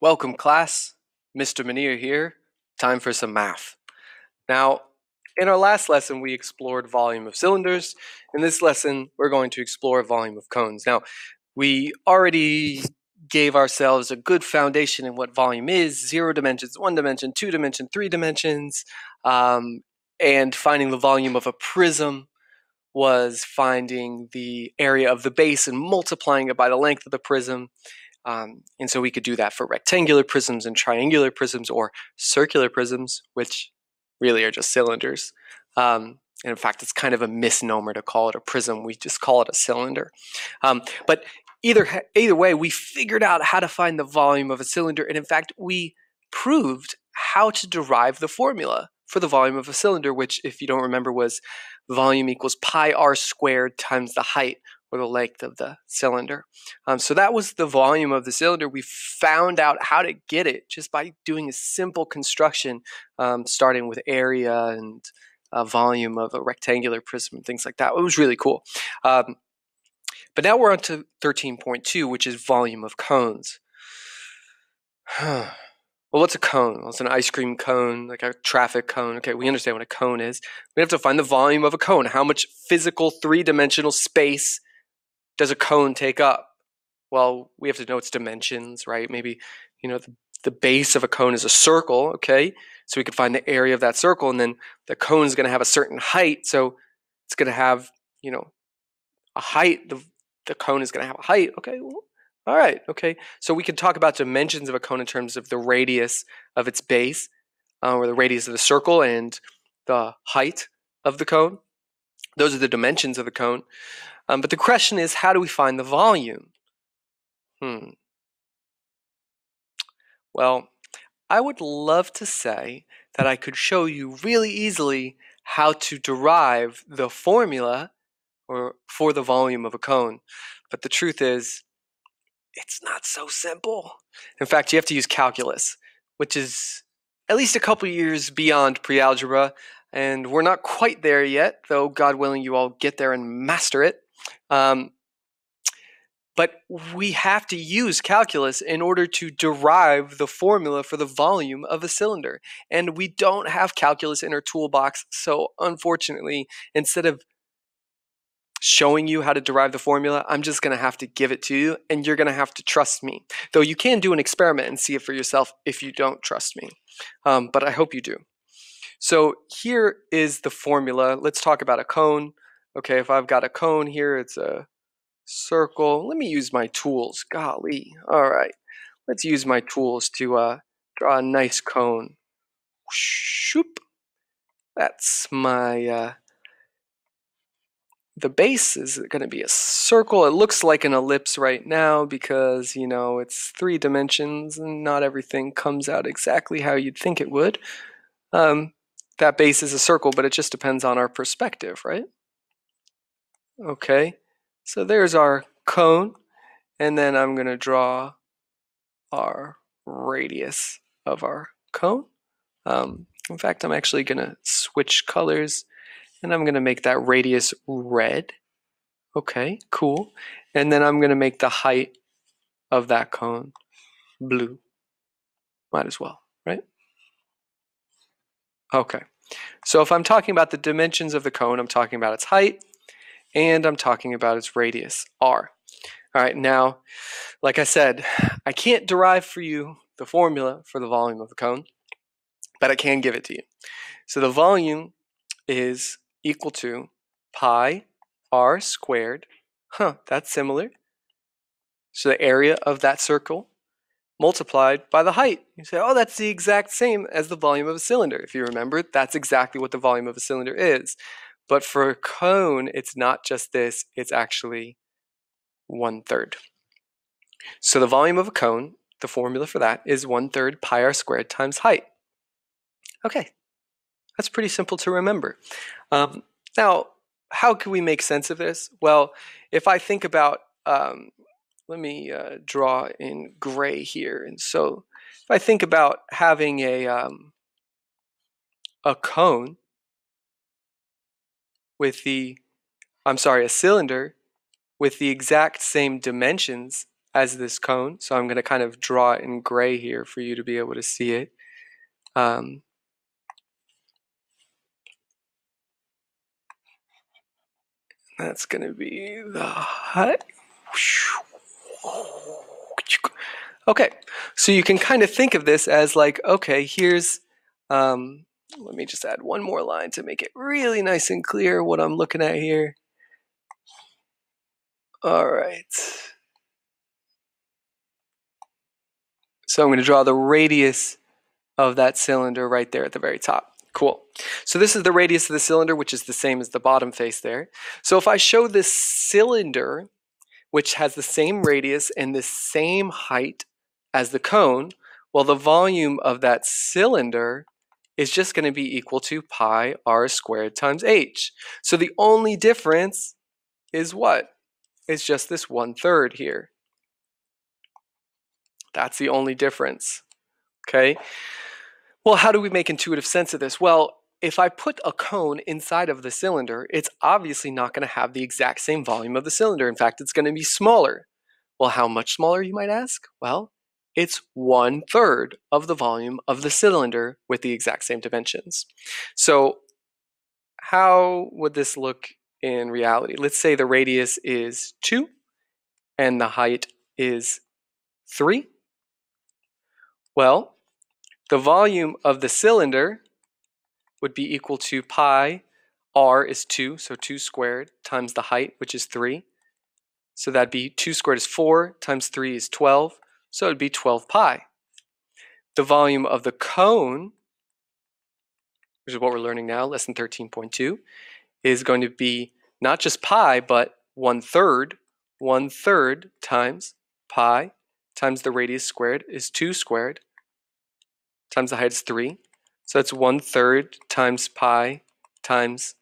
Welcome, class. Mr. Munir here. Time for some math. Now, in our last lesson, we explored volume of cylinders. In this lesson, we're going to explore volume of cones. Now, we already gave ourselves a good foundation in what volume is: 0 dimensions, 1 dimension, 2 dimension, 3 dimensions, and finding the volume of a prism was finding the area of the base and multiplying it by the length of the prism. And so we could do that for rectangular prisms and triangular prisms or circular prisms, which really are just cylinders. And in fact, it's kind of a misnomer to call it a prism. We just call it a cylinder. But either way, we figured out how to find the volume of a cylinder. And in fact, we proved how to derive the formula for the volume of a cylinder, which, if you don't remember, was volume equals pi r squared times the height or the length of the cylinder. So that was the volume of the cylinder. We found out how to get it just by doing a simple construction, starting with area and volume of a rectangular prism and things like that. It was really cool. But now we're on to 13.2, which is volume of cones. Well, what's a cone? Well, it's an ice cream cone, like a traffic cone. Okay, we understand what a cone is. We have to find the volume of a cone. How much physical three-dimensional space does a cone take up? Well, we have to know its dimensions, right? Maybe, the base of a cone is a circle, okay? So we could find the area of that circle, and then the cone is going to have a certain height. So it's going to have, a height. The cone is going to have a height. Okay, well, all right, okay. So we can talk about dimensions of a cone in terms of the radius of its base, or the radius of the circle, and the height of the cone. Those are the dimensions of the cone. But the question is, how do we find the volume? Well, I would love to say that I could show you really easily how to derive the formula for the volume of a cone. But the truth is, it's not so simple. In fact, you have to use calculus, which is at least a couple years beyond pre-algebra, and we're not quite there yet, though God willing you all get there and master it. But we have to use calculus in order to derive the formula for the volume of a cylinder. And we don't have calculus in our toolbox, so unfortunately, instead of showing you how to derive the formula, I'm just going to have to give it to you, and you're going to have to trust me. Though you can do an experiment and see it for yourself if you don't trust me. But I hope you do. So here is the formula. Let's talk about a cone. Okay, if I've got a cone here, it's a circle. Let me use my tools. Golly. All right. Let's use my tools to draw a nice cone. Shoop. That's my... The base is going to be a circle. It looks like an ellipse right now because, it's 3 dimensions and not everything comes out exactly how you'd think it would. That base is a circle, but it just depends on our perspective, right? Okay, so there's our cone, and then I'm going to draw our radius of our cone. In fact, I'm actually going to switch colors. And I'm going to make that radius red. Okay, cool. And then I'm going to make the height of that cone blue. Might as well, right? Okay. So if I'm talking about the dimensions of the cone, I'm talking about its height, and I'm talking about its radius, r. All right, now, like I said, I can't derive for you the formula for the volume of the cone, but I can give it to you. So the volume is equal to pi r squared. That's similar. So the area of that circle multiplied by the height. You say, oh, that's the exact same as the volume of a cylinder. If you remember, that's exactly what the volume of a cylinder is. But for a cone, it's not just this, it's actually 1/3. So the volume of a cone, the formula for that is 1/3 pi r squared times height. Okay, that's pretty simple to remember. Now, how can we make sense of this? Well, if I think about, let me draw in gray here. And so if I think about having a cone with a cylinder with the exact same dimensions as this cone. So I'm going to kind of draw it in gray here for you to be able to see it. That's going to be the height. Okay, so you can kind of think of this as like, okay, here's, let me just add one more line to make it really nice and clear what I'm looking at here. All right. So I'm going to draw the radius of that cylinder right there at the very top. Cool. So this is the radius of the cylinder, which is the same as the bottom face there. So if I show this cylinder, which has the same radius and the same height as the cone, well, the volume of that cylinder is just going to be equal to pi r squared times h. So the only difference is what? It's just this 1/3 here. That's the only difference. Okay. Well, how do we make intuitive sense of this? Well, if I put a cone inside of the cylinder, it's obviously not going to have the exact same volume of the cylinder. In fact, it's going to be smaller. Well, how much smaller, you might ask? Well, it's 1/3 of the volume of the cylinder with the exact same dimensions. So how would this look in reality? Let's say the radius is 2 and the height is 3. Well, the volume of the cylinder would be equal to pi, r is 2, so 2 squared, times the height, which is 3. So that'd be 2 squared is 4, times 3 is 12, so it'd be 12 pi. The volume of the cone, which is what we're learning now, lesson 13.2, is going to be not just pi, but 1/3. 1/3 times pi times the radius squared is 2 squared times the height is 3. So that's 1/3 times pi times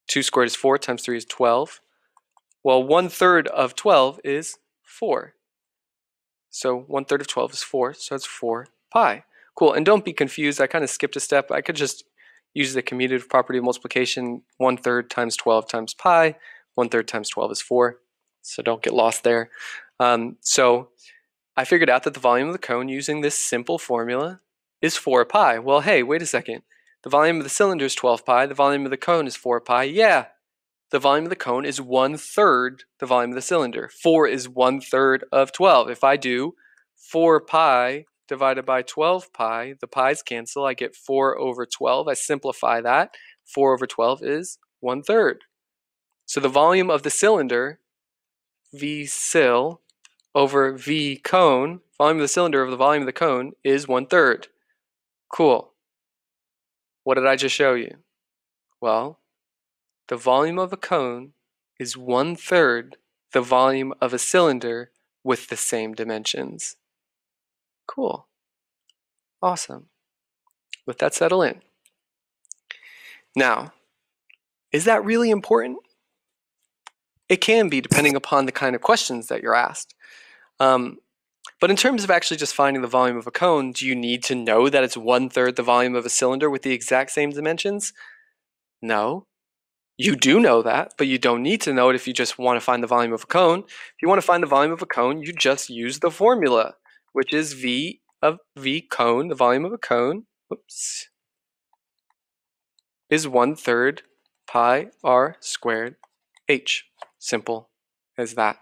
2 squared is 4 times 3 is 12. Well, 1/3 of 12 is 4. So 1/3 of 12 is 4, so that's 4 pi. Cool, and don't be confused, I kind of skipped a step. I could just use the commutative property of multiplication. 1/3 times 12 times pi. 1/3 times 12 is 4, so don't get lost there. So I figured out that the volume of the cone using this simple formula is 4 pi. Well, hey, wait a second. The volume of the cylinder is 12 pi. The volume of the cone is 4 pi. Yeah, the volume of the cone is 1/3 the volume of the cylinder. 4 is 1/3 of 12. If I do 4 pi divided by 12 pi, the pi's cancel. I get 4 over 12. I simplify that. 4 over 12 is 1/3. So the volume of the cylinder, V sil over V cone, volume of the cylinder over the volume of the cone is 1/3. Cool. What did I just show you? Well, the volume of a cone is 1/3 the volume of a cylinder with the same dimensions. Cool. Awesome. Let that settle in. Now, is that really important? It can be, depending upon the kind of questions that you're asked. But in terms of actually just finding the volume of a cone, do you need to know that it's 1/3 the volume of a cylinder with the exact same dimensions? No. You do know that, but you don't need to know it if you just want to find the volume of a cone. If you want to find the volume of a cone, you just use the formula, which is V of V cone, the volume of a cone, is 1/3 pi r squared h. Simple as that.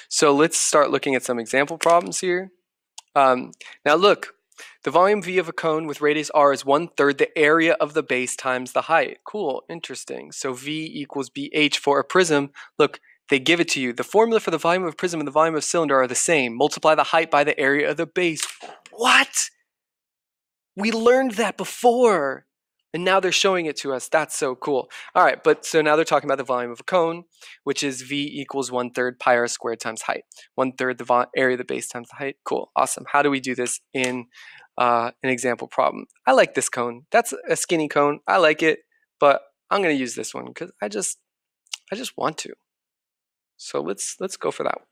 So let's start looking at some example problems here. Now look, the volume V of a cone with radius r is 1/3 the area of the base times the height. Cool, interesting. So V equals BH for a prism. Look, they give it to you. The formula for the volume of a prism and the volume of a cylinder are the same. Multiply the height by the area of the base. What? We learned that before. And now they're showing it to us. That's so cool. All right, but so now they're talking about the volume of a cone, which is V equals 1/3 pi r squared times height. 1/3 the area of the base times the height. Cool, awesome. How do we do this in an example problem? I like this cone. That's a skinny cone. I like it, but I'm going to use this one because I just want to. So let's go for that one.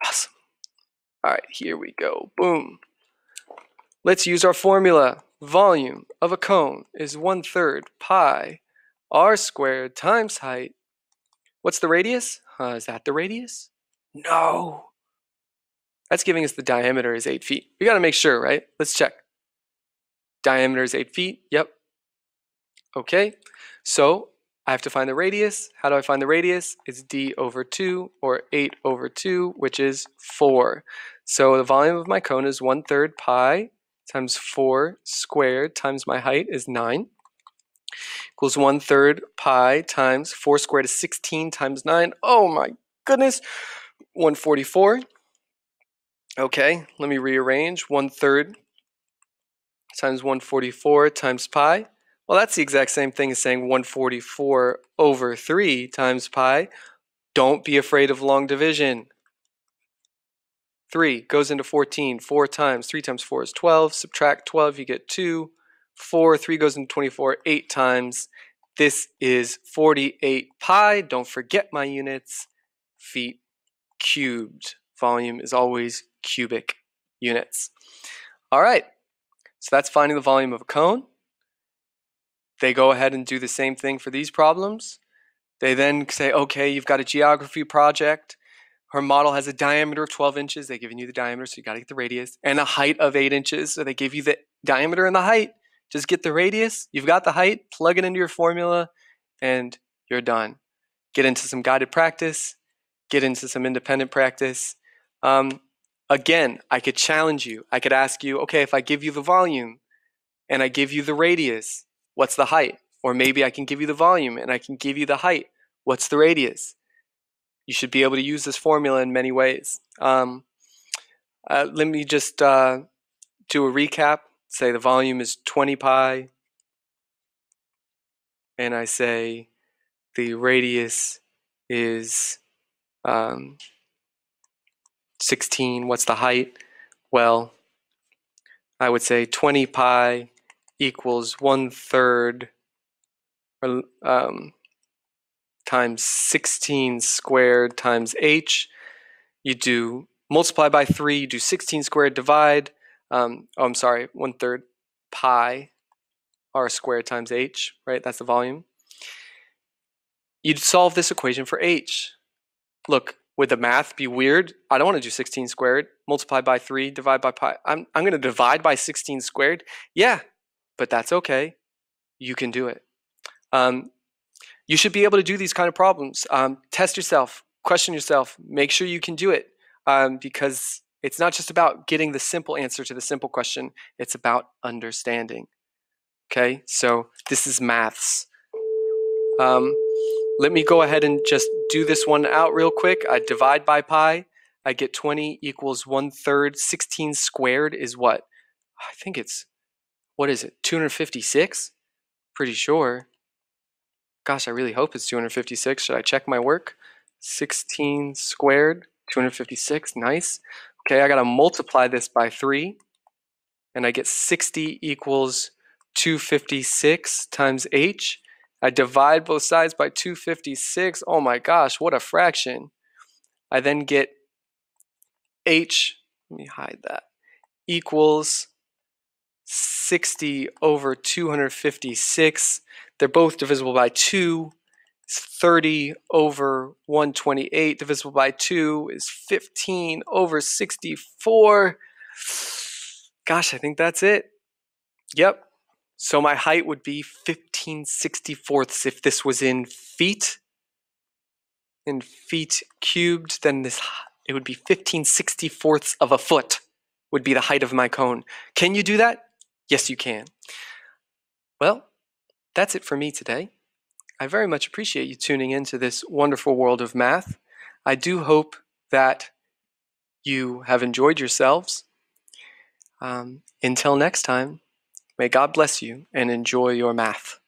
Awesome. All right, here we go. Boom. Let's use our formula. Volume of a cone is 1/3 pi r squared times height. What's the radius? Is that the radius? No. That's giving us the diameter is 8 feet. We got to make sure, right? Let's check. Diameter is 8 feet. Yep. Okay. So I have to find the radius. How do I find the radius? It's d over 2 or 8 over 2, which is 4. So the volume of my cone is 1/3 pi times 4 squared times my height is 9 equals 1/3 pi times 4 squared is 16 times 9. Oh my goodness. 144. Okay, let me rearrange. 1/3 times 144 times pi. Well, that's the exact same thing as saying 144 over 3 times pi. Don't be afraid of long division. 3 goes into 14 4 times. 3 times 4 is 12. Subtract 12, you get 2. 4, 3 goes into 24 8 times. This is 48 pi. Don't forget my units. Feet cubed. Volume is always cubic units. All right, so that's finding the volume of a cone. They go ahead and do the same thing for these problems. They then say, okay, you've got a geography project. Her model has a diameter of 12 inches. They've given you the diameter, so you got to get the radius, and a height of 8 inches. So they give you the diameter and the height. Just get the radius. You've got the height. Plug it into your formula, and you're done. Get into some guided practice. Get into some independent practice. Again, I could challenge you. I could ask you, okay, if I give you the volume and I give you the radius, what's the height? Or maybe I can give you the volume and I can give you the height. What's the radius? You should be able to use this formula in many ways. Let me just do a recap. Say the volume is 20 pi. And I say the radius is 16. What's the height? Well, I would say 20 pi equals 1/3 times 16 squared times h. You do multiply by 3, you do 16 squared, divide. I'm sorry, 1/3 pi r squared times h, right? That's the volume. You'd solve this equation for h. Look, would the math be weird? I don't want to do 16 squared. Multiply by 3, divide by pi. I'm going to divide by 16 squared. Yeah, but that's okay. You can do it. You should be able to do these kind of problems. Test yourself, question yourself, make sure you can do it, because it's not just about getting the simple answer to the simple question, it's about understanding. Okay, so this is maths. Let me go ahead and just do this one out real quick. I divide by pi, I get 20 equals 1/3. 16 squared is what? I think it's, what is it, 256? Pretty sure. Gosh, I really hope it's 256. Should I check my work? 16 squared, 256, nice. Okay, I gotta multiply this by 3, and I get 60 equals 256 times h. I divide both sides by 256. Oh my gosh, what a fraction. I then get h, let me hide that, equals 60 over 256. They're both divisible by 2. 30 over 128 divisible by 2 is 15 over 64. Gosh, I think that's it. Yep. So my height would be 15/64 if this was in feet. In feet cubed, then it would be 15/64 of a foot would be the height of my cone. Can you do that? Yes, you can. Well, that's it for me today. I very much appreciate you tuning into this wonderful world of math. I do hope that you have enjoyed yourselves. Until next time, may God bless you and enjoy your math.